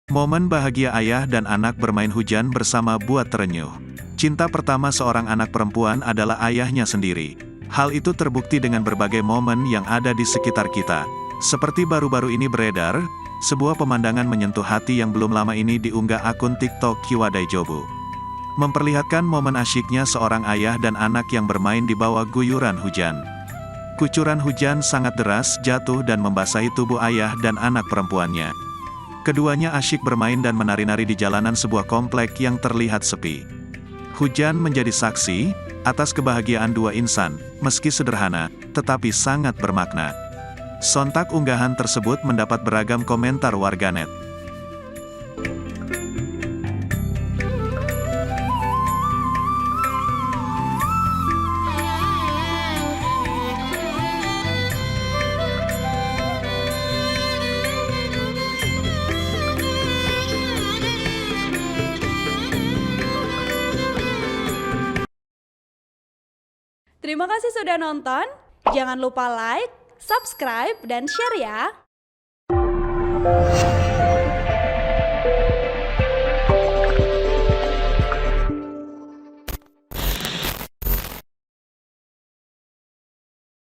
Momen bahagia ayah dan anak bermain hujan bersama buat terenyuh. Cinta pertama seorang anak perempuan adalah ayahnya sendiri. Hal itu terbukti dengan berbagai momen yang ada di sekitar kita. Seperti baru-baru ini beredar, sebuah pemandangan menyentuh hati yang belum lama ini diunggah akun TikTok Kiwadai Jobu. Memperlihatkan momen asyiknya seorang ayah dan anak yang bermain di bawah guyuran hujan. Kucuran hujan sangat deras jatuh dan membasahi tubuh ayah dan anak perempuannya. Keduanya asyik bermain dan menari-nari di jalanan sebuah komplek yang terlihat sepi. Hujan menjadi saksi atas kebahagiaan dua insan, meski sederhana, tetapi sangat bermakna. Sontak unggahan tersebut mendapat beragam komentar warganet. Terima kasih sudah nonton. Jangan lupa like, subscribe, dan share ya.